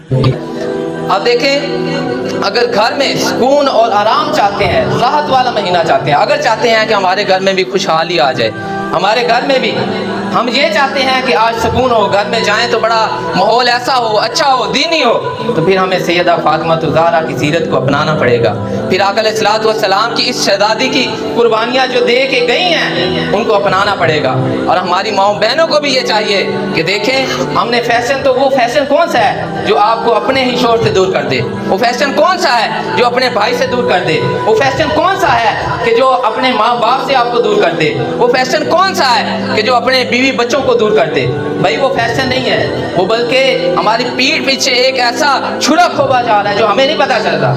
اب دیکھیں، اگر گھر میں سکون اور آرام چاہتے ہیں، راحت والا مہینہ چاہتے ہیں، اگر چاہتے ہیں کہ ہمارے گھر میں بھی خوشحالی آ جائے، ہمارے گھر میں بھی ہم یہ چاہتے ہیں کہ آج سکون ہو، گھر میں جائیں تو بڑا ماحول ایسا ہو، اچھا ہو، دینی ہو، تو پھر ہمیں سیدہ فاطمہ الزہرا کی سیرت کو اپنانا پڑے گا۔ پھر آقا علیہ الصلوۃ والسلام کی اس شہزادی کی قربانیاں جو دے کے گئی ہیں ان کو اپنانا پڑے گا۔ اور ہماری ماؤں بہنوں کو بھی یہ چاہیے کہ دیکھیں، ہم نے فیشن، تو وہ فیشن کون سا ہے جو آپ کو اپنے ہی شوہر سے دور کر دے؟ وہ فیشن کون سا ہے جو اپنے بھائی سے دور کر دے؟ وہ فیشن کون سا ہے کہ جو اپنے ماں باپ سے آپ کو دور کر دے؟ وہ فیشن کون سا ہے کہ جو اپنے بیوی بچوں کو دور کر دے؟ بھائی وہ فیشن نہیں ہے، وہ بلکہ ہماری پیٹھ پیچھے ایک ایسا چھڑا کھوبا جا رہا ہے جو ہمیں نہیں پتہ چلتا۔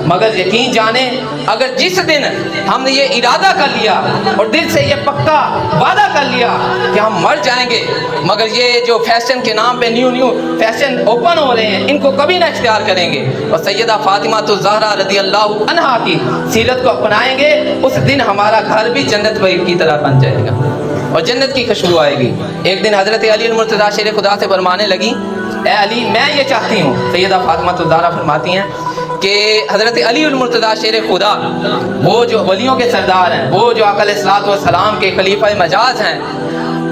مگر یقین جانیں، اگر جس دن ہم نے یہ ارادہ کر لیا اور دل سے یہ پکا وعدہ کر لیا کہ ہم مر جائیں گے، مگر یہ جو فیشن کے نام پہ نیو فیشن اوپن ہو رہے ہیں ان کو کبھی نہ اختیار کریں گے اور سیدہ فاطمہ الزہرا رضی اللہ عنہا کی سیرت کو اپنائیں گے، اس دن ہمارا گھر بھی جنت کی طرح بن جائے گا اور جنت کی خوشبو آئے گی۔ ایک دن حضرت علی المرتضیٰ شیر خدا سے فرمانے لگی، اے علی میں یہ چاہتی ہوں، سیدہ فاطمہ الزہرا فرماتی ہیں کہ حضرت علی المرتضیٰ شیر خدا، وہ جو ولیوں کے سردار ہیں، وہ جو آقا علیہ الصلوۃ والسلام کے خلیفہ مجاز ہیں،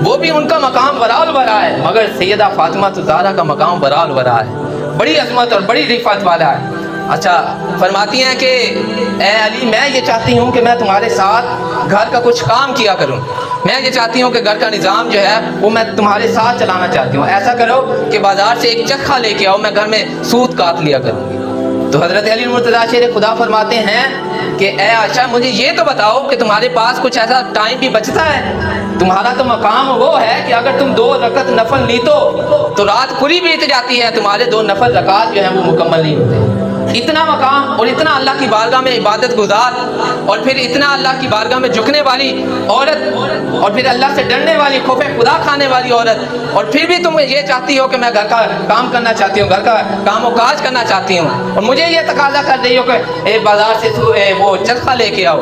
وہ بھی ان کا مقام وراء الورا ہے، مگر سیدہ فاطمہ الزہرا کا مقام وراء الورا ہے، بڑی عظمت اور بڑی رفعت والا ہے۔ اچھا فرماتی ہیں کہ اے علی میں یہ چاہتی ہوں کہ میں تمہارے ساتھ گھر کا کچھ کام کیا کروں، میں یہ چاہتی ہوں کہ گھر کا نظام جو ہے وہ میں تمہارے ساتھ چلانا چاہتی ہوں، ایسا کرو کہ بازار سے ایک چرخہ لے کے آؤ، میں گھر میں سوت کاٹ لیا کروں گی۔ تو حضرت علی المرتضیٰ شیر خدا فرماتے ہیں کہ اے عائشہ مجھے یہ تو بتاؤ کہ تمہارے پاس کچھ ایسا ٹائم بھی بچتا ہے؟ تمہارا تو مقام وہ ہے کہ اگر تم 2 رکعت نفل لیتو تو رات پوری بیت جاتی ہے، تمہارے 2 نفل رکعت جو ہیں وہ مکمل نہیں ہوتے۔ اتنا مقام اور اتنا اللہ کی بارگاہ میں عبادت گزار اور پھر اتنا اللہ کی بارگاہ میں جھکنے والی عورت اور پھر اللہ سے ڈرنے والی، خوف خدا کھانے والی عورت، اور پھر بھی تم یہ چاہتی ہو کہ میں گھر کا کام کرنا چاہتی ہوں، گھر کا کام و کاج کرنا چاہتی ہوں، اور مجھے یہ تقاضا کر رہی ہو کہ بازار سے وہ چرخہ لے کے آؤ۔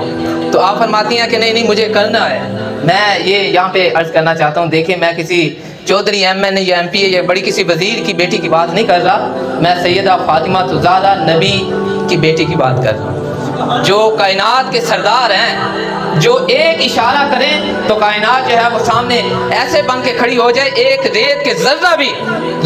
تو آپ فرماتی ہیں کہ نہیں مجھے کرنا ہے۔ میں یہ یہاں پہ عرض کرنا چاہتا ہوں، دیکھیں میں کسی چودھری ایم این اے یا ایم پی اے یا بڑی کسی وزیر کی بیٹی کی بات نہیں کر رہا، میں سیدہ فاطمہ الزہرا نبی کی بیٹی کی بات کر رہا ہوں، جو کائنات کے سردار ہیں، جو ایک اشارہ کریں تو کائنات جو ہے وہ سامنے ایسے بن کے کھڑی ہو جائے، ایک ریت کے ذرہ بھی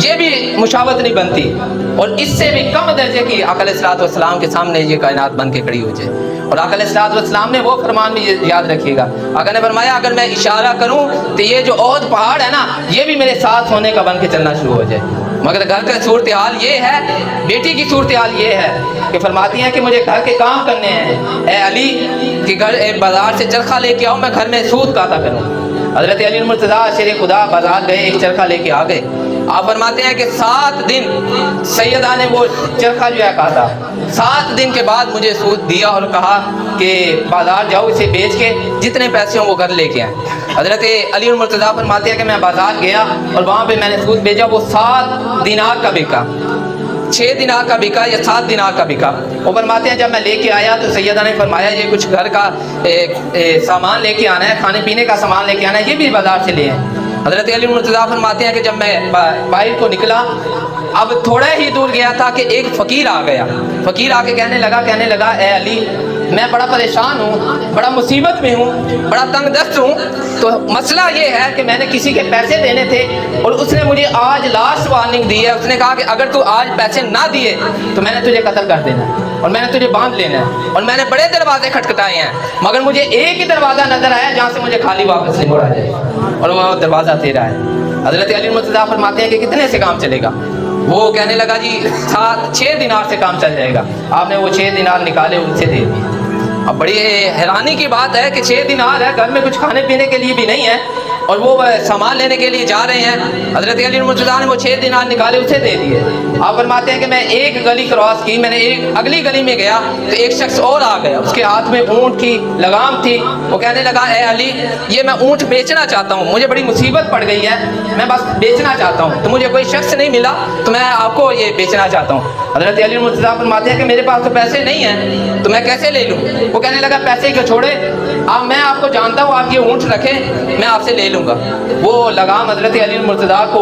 یہ بھی مشابہت نہیں بنتی، اور اس سے بھی کم درجے کی آقا علیہ الصلوۃ والسلام کے سامنے یہ کائنات بن کے کھڑی ہو جائے۔ اور آقا علیہ الصلوۃ والسلام نے وہ فرمان بھی یاد رکھیے گا، آقا نے فرمایا اگر میں اشارہ کروں تو یہ جو عہد پہاڑ ہے نا یہ بھی میرے ساتھ ہونے کا بن کے چلنا شروع ہو جائے۔ مگر گھر کا صورتحال یہ ہے، بیٹی کی صورتحال یہ ہے کہ فرماتی ہیں کہ مجھے گھر کے کام کرنے ہیں، اے علی کہ گھر بازار سے چرخہ لے کے آؤ، میں گھر میں سوت کاتا کروں۔ حضرت علی المرتضیٰ شیر خدا بازار گئے، ایک چرخہ لے کے آ گئے۔ آپ فرماتے ہیں کہ 7 دن سیدہ نے وہ چرخہ جو ہے کاتا، 7 دن کے بعد مجھے سود دیا اور کہا کہ بازار جاؤ اسے بیچ کے جتنے پیسے ہوں وہ گھر لے کے آئیں۔ حضرت علی المرتضیٰ فرماتے ہیں کہ میں بازار گیا اور وہاں پہ میں نے سود بھیجا، وہ 7 دینار کا بکا، 6 دینار کا بکا یا 7 دینار کا بکا۔ وہ فرماتے ہیں جب میں لے کے آیا تو سیدہ نے فرمایا یہ کچھ گھر کا سامان لے کے آنا ہے، کھانے پینے کا سامان لے کے آنا ہے، یہ بھی بازار سے لے آئیں۔ حضرت علی المرتضیٰ فرماتے ہیں کہ جب میں باہر کو نکلا، اب تھوڑا ہی دور گیا تھا کہ ایک فقیر آ گیا۔ فقیر آ کے کہنے لگا اے علی میں بڑا پریشان ہوں، بڑا مصیبت میں ہوں، بڑا تنگ دست ہوں، تو مسئلہ یہ ہے کہ میں نے کسی کے پیسے دینے تھے اور اس نے مجھے آج لاسٹ وارننگ دی ہے، اس نے کہا کہ اگر تو آج پیسے نہ دیے تو میں نے تجھے قتل کر دینا ہے اور میں نے تجھے باندھ لینا ہے، اور میں نے بڑے دروازے کھٹکھٹائے ہیں مگر مجھے ایک ہی دروازہ نظر آیا جہاں سے مجھے خالی واپس نہیں موڑا جائے، اور وہ دروازہ تیرا ہے۔ حضرت علی المرتضیٰ فرماتے ہیں کہ کتنے سے کام چلے گا؟ وہ کہنے لگا جی 6 دینار سے کام چل جائے گا۔ آپ نے وہ 6 دینار نکالے ان سے دے دیے۔ اب بڑی حیرانی کی بات ہے کہ 6 دینار ہے، گھر میں کچھ کھانے پینے کے لیے بھی نہیں ہے اور وہ سامان لینے کے لیے جا رہے ہیں۔ حضرت علی المرتضیٰ نے وہ 6 دینار نکالے اسے دے دیے۔ آپ فرماتے ہیں کہ میں ایک گلی کراس کی، میں نے ایک اگلی گلی میں گیا تو ایک شخص اور آ گیا، اس کے ہاتھ میں اونٹ کی لگام تھی۔ وہ کہنے لگا اے علی یہ میں اونٹ بیچنا چاہتا ہوں، مجھے بڑی مصیبت پڑ گئی ہے، میں بس بیچنا چاہتا ہوں، تو مجھے کوئی شخص نہیں ملا تو میں آپ کو یہ بیچنا چاہتا ہوں۔ حضرت علی المرتضیٰ فرماتے ہیں کہ میرے پاس تو پیسے نہیں ہیں تو میں کیسے لے لوں؟ وہ کہنے لگا پیسے کو چھوڑے، میں آپ کو جانتا ہوں، آپ یہ اونٹ رکھیں میں آپ سے لے لوں گا۔ وہ لگام حضرت علی المرتضیٰ کو